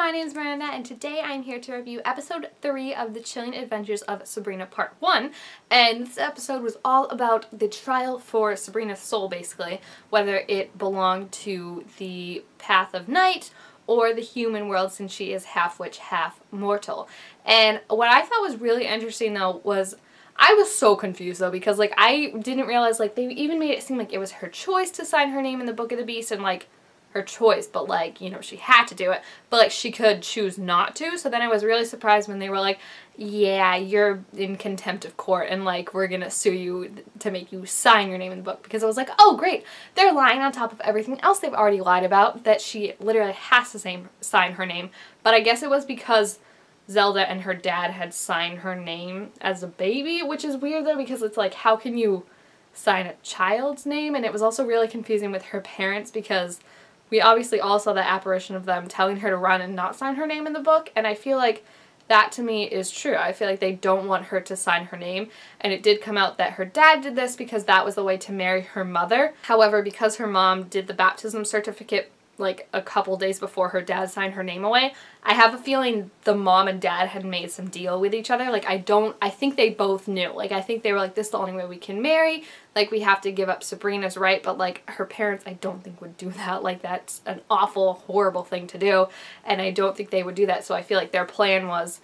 my name is Miranda and today I'm here to review episode 3 of The Chilling Adventures of Sabrina Part 1. And this episode was all about the trial for Sabrina's soul, basically, whether it belonged to the Path of Night or the human world, since she is half witch, half mortal. And what I thought was really interesting though was I was so confused though, because like I didn't realize like they even made it seem like it was her choice to sign her name in the Book of the Beast, and like her choice, but like, you know, she had to do it, but like she could choose not to. So then I was really surprised when they were like, yeah, you're in contempt of court and like we're gonna sue you to make you sign your name in the book, because I was like, oh great, they're lying on top of everything else they've already lied about, that she literally has to sign her name. But I guess it was because Zelda and her dad had signed her name as a baby, which is weird though, because it's like, how can you sign a child's name? And it was also really confusing with her parents, because we obviously all saw the apparition of them telling her to run and not sign her name in the book, and I feel like that to me is true. I feel like they don't want her to sign her name, and it did come out that her dad did this because that was the way to marry her mother. However, because her mom did the baptism certificate like a couple days before her dad signed her name away, I have a feeling the mom and dad had made some deal with each other. Like I think they both knew. Like I think they were like, this is the only way we can marry. Like we have to give up Sabrina's right, but like her parents I don't think would do that. Like that's an awful, horrible thing to do, and I don't think they would do that. So I feel like their plan was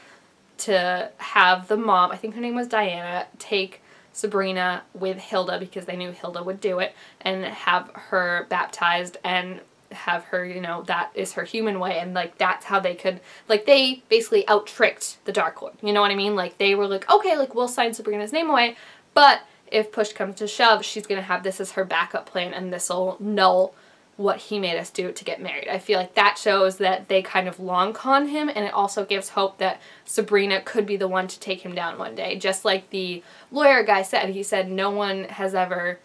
to have the mom, I think her name was Diana, take Sabrina with Hilda because they knew Hilda would do it, and have her baptized and have her, you know, that is her human way, and like that's how they could, like they basically out-tricked the Dark Lord, you know what I mean? Like they were like, okay, like we'll sign Sabrina's name away, but if push comes to shove, she's gonna have this as her backup plan, and this will null what he made us do to get married. I feel like that shows that they kind of long con him, and it also gives hope that Sabrina could be the one to take him down one day. Just like the lawyer guy said, he said no one has ever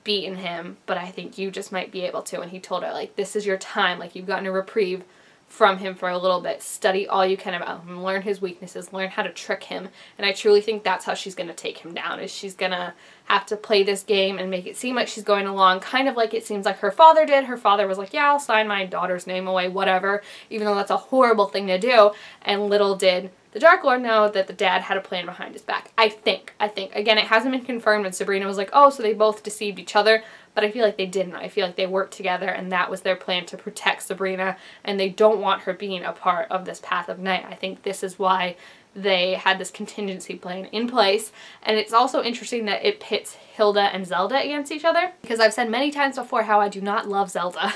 beaten him, but I think you just might be able to. And he told her, like, this is your time, like you've gotten a reprieve from him for a little bit, study all you can about him, learn his weaknesses, learn how to trick him. And I truly think that's how she's gonna take him down, is she's gonna have to play this game and make it seem like she's going along, kind of like it seems like her father did. Her father was like, yeah, I'll sign my daughter's name away, whatever, even though that's a horrible thing to do. And little did the Dark Lord know that the dad had a plan behind his back. I think. Again, it hasn't been confirmed, and Sabrina was like, oh, so they both deceived each other, but I feel like they didn't. I feel like they worked together, and that was their plan, to protect Sabrina, and they don't want her being a part of this Path of Night. I think this is why they had this contingency plan in place. And it's also interesting that it pits Hilda and Zelda against each other, because I've said many times before how I do not love Zelda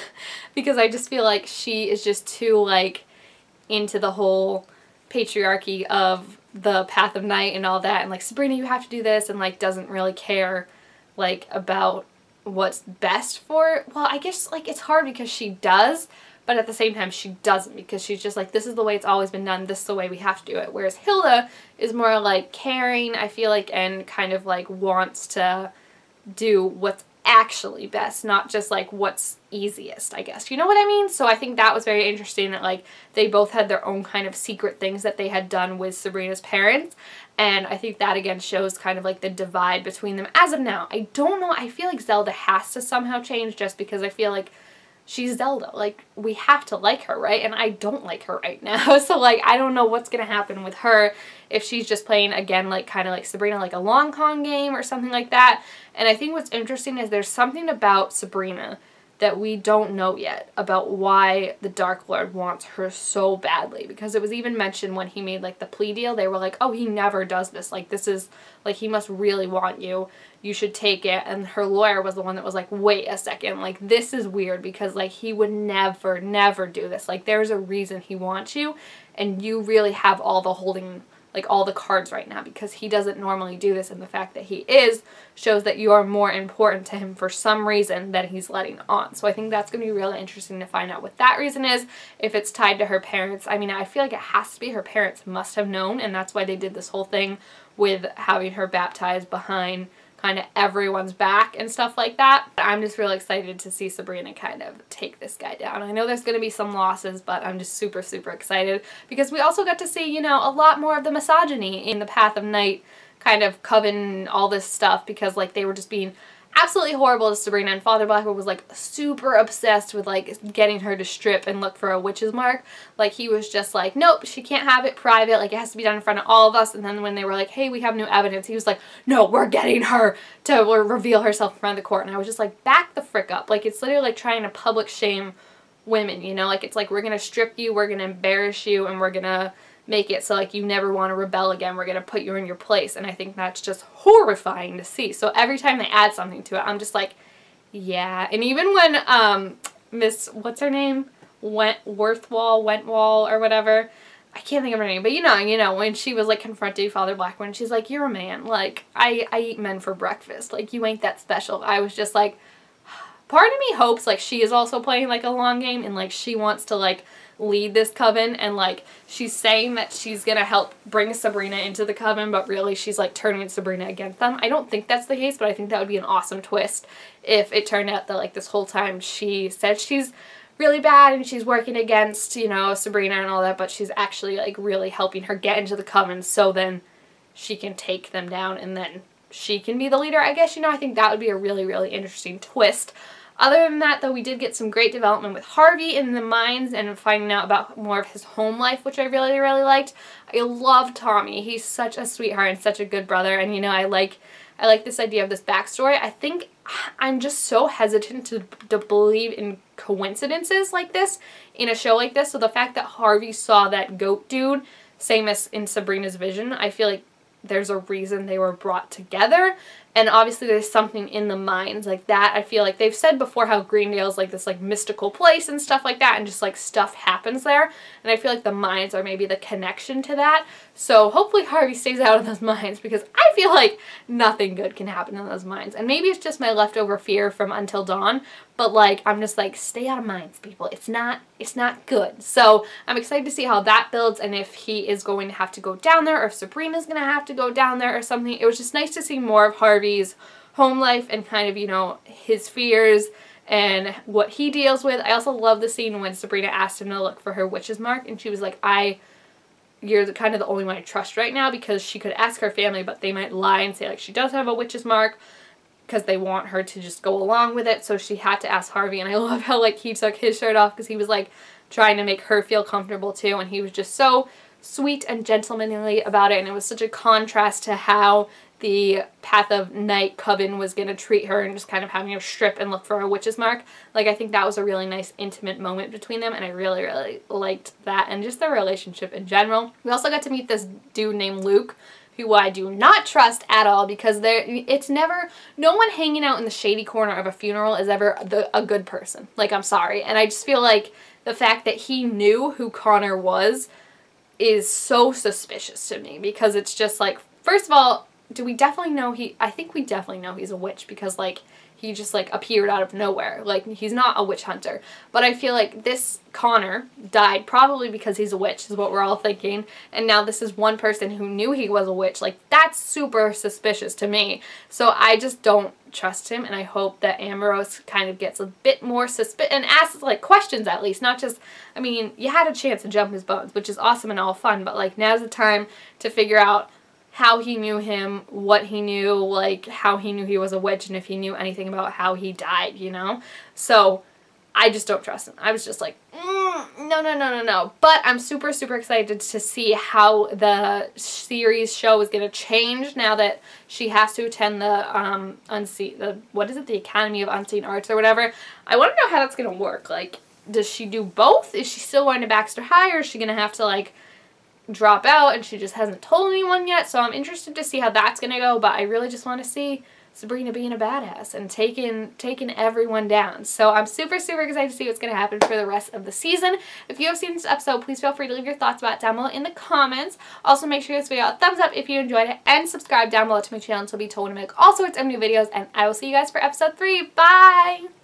because I just feel like she is just too like into the whole patriarchy of the Path of Night and all that, and like, Sabrina, you have to do this, and like doesn't really care like about what's best for, well, I guess like it's hard because she does, but at the same time she doesn't, because she's just like, this is the way it's always been done, this is the way we have to do it. Whereas Hilda is more like caring, I feel like, and kind of like wants to do what's actually best, not just like what's easiest, I guess. You know what I mean? So I think that was very interesting, that like they both had their own kind of secret things that they had done with Sabrina's parents, and I think that again shows kind of like the divide between them as of now. I don't know, I feel like Zelda has to somehow change, just because I feel like she's Zelda. Like, we have to like her, right? And I don't like her right now. So, like, I don't know what's gonna happen with her, if she's just playing, again, like, kind of like Sabrina, like a long con game or something like that. And I think what's interesting is there's something about Sabrina that we don't know yet about why the Dark Lord wants her so badly, because it was even mentioned when he made like the plea deal. They were like, oh, he never does this, like this is like, he must really want you, you should take it. And her lawyer was the one that was like, wait a second, like this is weird, because like he would never do this, like there's a reason he wants you, and you really have all the holding, like all the cards right now, because he doesn't normally do this, and the fact that he is shows that you are more important to him for some reason that he's letting on. So I think that's going to be really interesting to find out what that reason is, if it's tied to her parents. I mean, I feel like it has to be. Her parents must have known, and that's why they did this whole thing with having her baptized behind kind of everyone's back and stuff like that. I'm just really excited to see Sabrina kind of take this guy down. I know there's going to be some losses, but I'm just super excited, because we also got to see, you know, a lot more of the misogyny in the Path of Night kind of coven, all this stuff, because like they were just being absolutely horrible to Sabrina, and Father Blackwood was like super obsessed with like getting her to strip and look for a witch's mark. Like he was just like, nope, she can't have it private, like it has to be done in front of all of us. And then when they were like, hey, we have new evidence, he was like, no, we're getting her to reveal herself in front of the court. And I was just like, back the frick up. Like it's literally like trying to public shame women, you know, like it's like we're gonna strip you, we're gonna embarrass you, and we're gonna make it so like you never want to rebel again. We're going to put you in your place. And I think that's just horrifying to see. So every time they add something to it, I'm just like, yeah. And even when Miss, what's her name? Wentwall or whatever. I can't think of her name, but you know, when she was like confronting Father Blackwood, she's like, you're a man. Like, I eat men for breakfast. Like, you ain't that special. I was just like, part of me hopes like she is also playing like a long game and like she wants to like lead this coven, and like she's saying that she's gonna help bring Sabrina into the coven, but really she's like turning Sabrina against them. I don't think that's the case, but I think that would be an awesome twist if it turned out that like this whole time she said she's really bad and she's working against, you know, Sabrina and all that, but she's actually like really helping her get into the coven so then she can take them down and then she can be the leader, I guess. You know, I think that would be a really, really interesting twist. Other than that, though, we did get some great development with Harvey in the mines and finding out about more of his home life, which I really, really liked. I love Tommy. He's such a sweetheart and such a good brother, and, you know, I like this idea of this backstory. I think I'm just so hesitant to believe in coincidences like this in a show like this, so the fact that Harvey saw that goat dude, same as in Sabrina's vision, I feel like there's a reason they were brought together. And obviously there's something in the mines like that. I feel like they've said before how Greendale's like this like mystical place and stuff like that, and just like stuff happens there. And I feel like the mines are maybe the connection to that. So hopefully Harvey stays out of those mines, because I feel like nothing good can happen in those mines. And maybe it's just my leftover fear from Until Dawn, but like I'm just like, stay out of mines, people. It's not good. So I'm excited to see how that builds, and if he is going to have to go down there, or if Sabrina's going to have to go down there or something. It was just nice to see more of Harvey's home life and kind of, you know, his fears and what he deals with. I also love the scene when Sabrina asked him to look for her witch's mark, and she was like, you're kind of the only one I trust right now, because she could ask her family, but they might lie and say like she does have a witch's mark, because they want her to just go along with it. So she had to ask Harvey, and I love how like he took his shirt off because he was like trying to make her feel comfortable too, and he was just so sweet and gentlemanly about it. And it was such a contrast to how the Path of Night coven was going to treat her, and just kind of having her strip and look for a witch's mark. Like, I think that was a really nice intimate moment between them, and I really, really liked that, and just their relationship in general. We also got to meet this dude named Luke, who I do not trust at all, because it's never, no one hanging out in the shady corner of a funeral is ever a good person. Like, I'm sorry. And I just feel like the fact that he knew who Connor was is so suspicious to me, because it's just like, first of all, do we definitely know I think we definitely know he's a witch, because like he just like appeared out of nowhere. Like, he's not a witch hunter. But I feel like this Connor died probably because he's a witch, is what we're all thinking. And now this is one person who knew he was a witch. Like, that's super suspicious to me. So I just don't trust him, and I hope that Ambrose kind of gets a bit more suspicious and asks like questions at least, not just, I mean, you had a chance to jump his bones, which is awesome and all fun, but like now's the time to figure out how he knew him, what he knew, like how he knew he was a witch, and if he knew anything about how he died, you know? So I just don't trust him. I was just like, no. But I'm super, super excited to see how the series show is going to change now that she has to attend the what is it, the Academy of Unseen Arts or whatever. I want to know how that's going to work. Like, does she do both? Is she still going to Baxter High, or is she going to have to like drop out and she just hasn't told anyone yet? So I'm interested to see how that's going to go, but I really just want to see Sabrina being a badass and taking everyone down. So I'm super, super excited to see what's going to happen for the rest of the season. If you have seen this episode, please feel free to leave your thoughts about it down below in the comments. Also, make sure you give this video a thumbs up if you enjoyed it, and subscribe down below to my channel to be told when I make all sorts of new videos, and I will see you guys for episode 3. Bye!